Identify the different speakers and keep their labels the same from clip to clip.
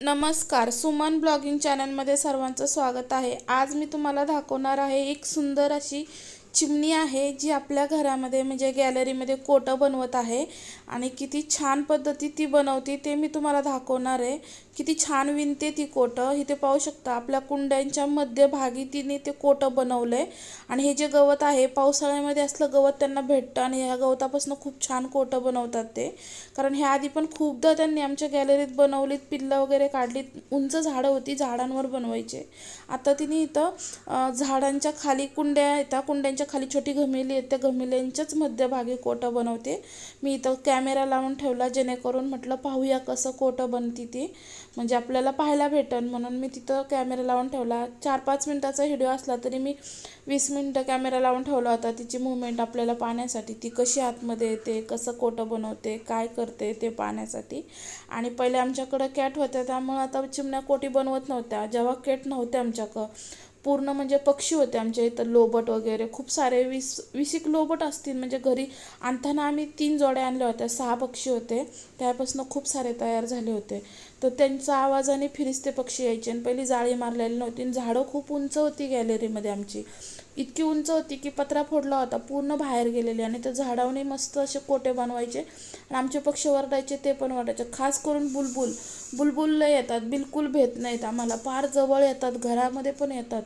Speaker 1: नमस्कार, सुमन ब्लॉगिंग चॅनलमध्ये सर्वांचं स्वागत आहे। आज मी तुम्हाला दाखवणार आहे एक सुंदर अशी चिमणी आहे जी आपल्या घरामध्ये म्हणजे गॅलरीमध्ये कोटं बनवत आहे आणि किती छान पद्धती ती बनवते ते मी तुम्हाला दाखवणार आहे। किती छान विणते ती कोटं। इथे पाहू शकता आपल्या कुंड्यांच्या मध्यभागी तिने ते कोटं बनवलंय आणि हे जे गवत आहे पावसाळ्यामध्ये असलं गवत त्यांना भेटतं आणि या गवतापासून खूप छान कोटं बनवतात ते। कारण हे आधी पण खूपदा त्यांनी आमच्या गॅलरीत बनवलीत, पिल्लं वगैरे काढलीत। उंच झाडं होती, झाडांवर बनवायचे। आता तिने इथं झाडांच्या खाली कुंड्या आहेत, त्या कुंड्यांच्या खाली छोटी घमेली आहेत, त्या घमेल्यांच्याच मध्यभागी कोटं बनवते। मी इथं कॅमेरा लावून ठेवला जेणेकरून म्हटलं पाहूया कसं कोटं बनती ती, म्हणजे आपल्याला पाहायला भेटेल म्हणून मी तिथं कॅमेरा लावून ठेवला। 4-5 मिनिटाचा व्हिडिओ असला तरी मी 20 मिनिटं कॅमेरा लावून ठेवला होता तिची मूवमेंट आपल्याला पाहण्यासाठी, ती कशी आतमध्ये येते, कसं कोटं बनवते, काय करते ते पाहण्यासाठी। आणि पहिले आमच्याकडं कॅट होत्या त्यामुळे आता चिमण्या कोटी बनवत नव्हत्या। जेव्हा कॅट नव्हते आमच्याकडं पूर्ण म्हणजे पक्षी होते आमच्या इथं, लोबट वगैरे खूप सारे 20 लोबट असतील, म्हणजे घरी आणताना आम्ही 3 जोड्या आणल्या होत्या, 6 पक्षी होते, त्यापासून खूप सारे तयार झाले होते। तर त्यांचा आवाजाने फिरिस्ते पक्षी यायचे आणि पहिली जाळी मारलेली नव्हती। झाडं खूप उंच होती गॅलरीमध्ये आमची, इतकी उंच होती की पत्रा फोडला होता पूर्ण बाहेर गेलेली, आणि त्या झाडावने मस्त असे कोटे बनवायचे आणि आमचे पक्षी वरडायचे ते पण वरडायचे। खास करून बुलबुल येतात, बिलकुल भेट नाहीत आम्हाला, फार जवळ येतात, घरामध्ये पण येतात,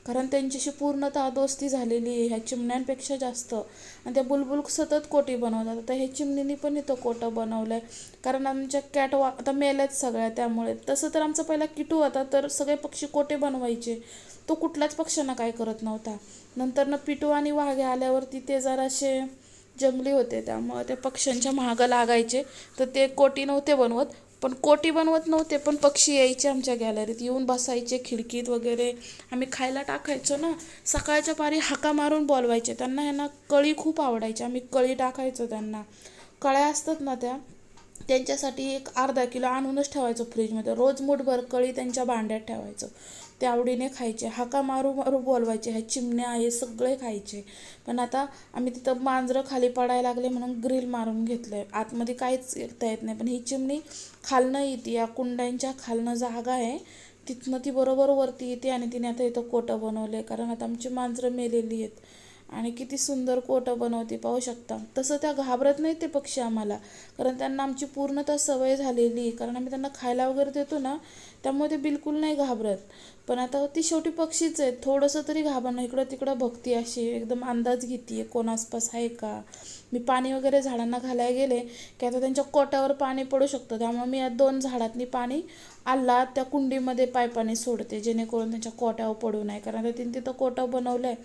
Speaker 1: कारण त्यांच्याशी पूर्णतः दोस्ती झालेली आहे ह्या चिमण्यांपेक्षा जास्त। आणि त्या बुलबुल सतत कोटी बनवतात। आता हे चिमणीने पण इथं कोटं बनवलं आहे, कारण आमच्या कॅट आता मेल्याच सगळ्या त्यामुळे। तसं तर आमचा पहिला किटू होता तर सगळे पक्षी कोटे बनवायचे, तो कुठल्याच पक्ष्यांना काय करत नव्हता। नंतर पिटू आणि वाघे आल्यावरती ते जरासे जंगली होते त्यामुळे ते पक्ष्यांच्या मागं लागायचे, तर ते कोटी नव्हते बनवत, पण कोटी बनवत नव्हते पण पक्षी यायचे आमच्या गॅलरीत, येऊन बसायचे खिडकीत वगैरे। आम्ही खायला टाकायचो ना, सकाळच्या पारी हाका मारून बोलवायचे त्यांना, ह्यांना कळी खूप आवडायची, आम्ही कळी टाकायचो त्यांना। कळ्या असतात ना त्यांच्यासाठी एक अर्धा किलो आणूनच ठेवायचो फ्रीजमध्ये, रोज मुठभर कळी त्यांच्या भांड्यात ठेवायचं, ते आवडीने खायचे, हाका मारू मारू बोलवायचे, ह्या चिमण्या हे सगळे खायचे। पण आता आम्ही तिथं मांजरं खाली पडायला लागले म्हणून ग्रिल मारून घेतलंय, आतमध्ये काहीच येता येत नाही। पण ही चिमणी खालनं येते, या कुंड्यांच्या खालनं जागा आहे तिथनं ती बरोबर वरती येते आणि तिने आता इथं कोटं बनवलंय, कारण आता आमची मांजरं मेलेली आहेत। आणि किती सुंदर कोटं बनवते पाहू शकता। तसं त्या घाबरत नाही ते पक्षी आम्हाला, कारण त्यांना आमची पूर्णतः सवय झालेली, कारण आम्ही त्यांना खायला वगैरे देतो ना, त्यामुळे ते बिलकुल नाही घाबरत। पण आता ती शेवटी पक्षीच आहे, थोडंसं तरी घाबरणं, इकडं तिकडं बघते, अशी एकदम अंदाज घेते कोण आसपास आहे का। मी पाणी वगैरे झाडांना घालायला गेले की आता त्यांच्या कोट्यावर पाणी पडू शकतं, त्यामुळे मी या 2 झाडातनी पाणी आल्ला त्या कुंडीमध्ये पाईपाने सोडते जेणेकरून त्यांच्या कोट्यावर पडू नये, कारण आता तिने तिथं कोटं बनवलं आहे,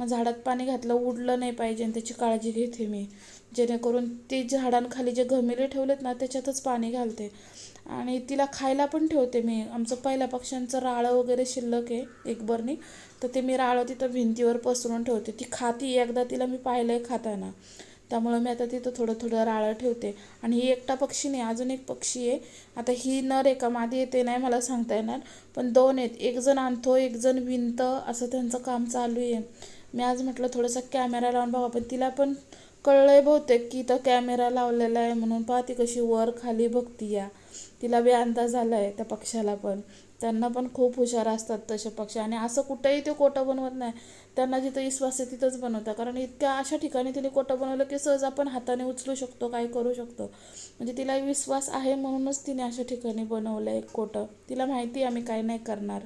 Speaker 1: मग झाडात पाणी घातलं उडलं नाही पाहिजे आणि त्याची काळजी घेते मी, जेणेकरून ती झाडांखाली जे घमेले ठेवलेत ना त्याच्यातच पाणी घालते। आणि तिला खायला पण ठेवते मी, आमचं पहिल्या पक्ष्यांचं राळं वगैरे शिल्लक आहे एक बरणी, तर ते मी राळं तिथं भिंतीवर पसरून ठेवते, ती खाती, एकदा तिला मी पाहिलं आहे खाताना, त्यामुळं मी आता तिथं थोडं थोडं राळं ठेवते। आणि ही एकटा पक्षी नाही, अजून एक पक्षी आहे, आता ही नर आहे का मादी येते नाही मला सांगता येणार, पण 2 आहेत, एक जण आणतो एक जण विणतं, असं त्यांचं काम चालू आहे। मी आज म्हटलं थोडासा कॅमेरा लावून बघा, पण तिला पण कळलंय बहुतेक की इथं कॅमेरा लावलेला आहे म्हणून, पाहती कशी वर खाली बघती, या तिला बी अंदाज आला आहे त्या पक्ष्याला पण, त्यांना पण खूप हुशार असतात तसे पक्षी। आणि असं कुठेही ते कोटं बनवत नाही, त्यांना जिथं विश्वास आहे तिथंच बनवतात, कारण इतक्या अशा ठिकाणी तिने कोटं बनवलं की सहज आपण हाताने उचलू शकतो, काय करू शकतो, म्हणजे तिला विश्वास आहे म्हणूनच तिने अशा ठिकाणी बनवलं आहे कोटं, तिला माहिती आहे आम्ही काय नाही करणार।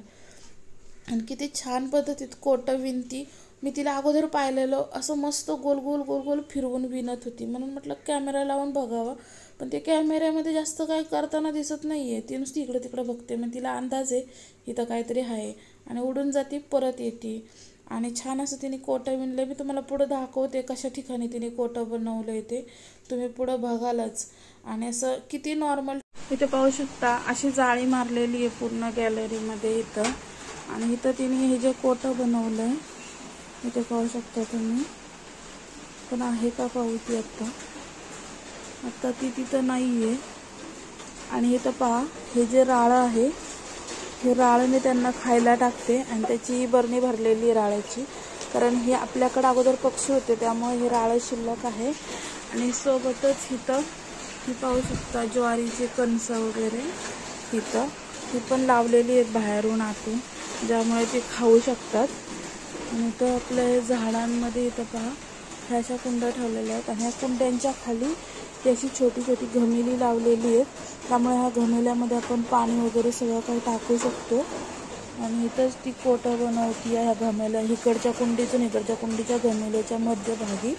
Speaker 1: आणि किती छान पद्धतीत कोटं विणती, मी तिला अगोदर पाहिलेलं असं मस्त गोल गोल गोल गोल फिरवून विणत होती, म्हणून म्हटलं कॅमेरा लावून बघावं, पण ते कॅमेऱ्यामध्ये जास्त काय करताना दिसत नाही आहे, ती नुसती इकडं तिकडं बघते, मग तिला अंदाज आहे इथं काहीतरी आहे आणि उडून जाते परत येते। आणि छान असं तिने कोटं विणलं, मी तुम्हाला पुढं दाखवते कशा ठिकाणी तिने कोटं बनवलं आहे ते, तुम्ही पुढं बघालच। आणि असं किती नॉर्मल, इथे पाहू शकता अशी जाळी मारलेली आहे पूर्ण गॅलरीमध्ये इथं, आणि इथं तिने हे जे कोटं बनवलं आहे इथे पाहू शकता तुम्ही, पण आहे का पाहू ती आता ती तिथं नाही आहे। आणि इथं पहा हे जे राळं आहे, हे राळं मी त्यांना खायला टाकते आणि त्याची बरणी भरलेली राळ्याची, कारण हे आपल्याकडं अगोदर पक्षी होते त्यामुळे हे राळं शिल्लक आहे। आणि सोबतच इथं ही पाहू शकता ज्वारीचे कणसं वगैरे इथं, ही पण लावलेली आहेत बाहेरून आतून, ज्यामुळे ते खाऊ शकतात. आणि तर आपल्या झाडांमध्ये इथं पहा ह्या अशा कुंड्या ठेवलेल्या आहेत आणि ह्या कुंड्यांच्या खाली ती अशी छोटी छोटी घमेली लावलेली आहेत. त्यामुळे ह्या घमेल्यामध्ये आपण पाणी वगैरे सगळं काही टाकू शकतो. आणि इथंच ती कोटं बनवती आहे ह्या घमेल्या, इकडच्या कुंडीतून इकडच्या कुंडीच्या घमेल्याच्या मध्यभागी.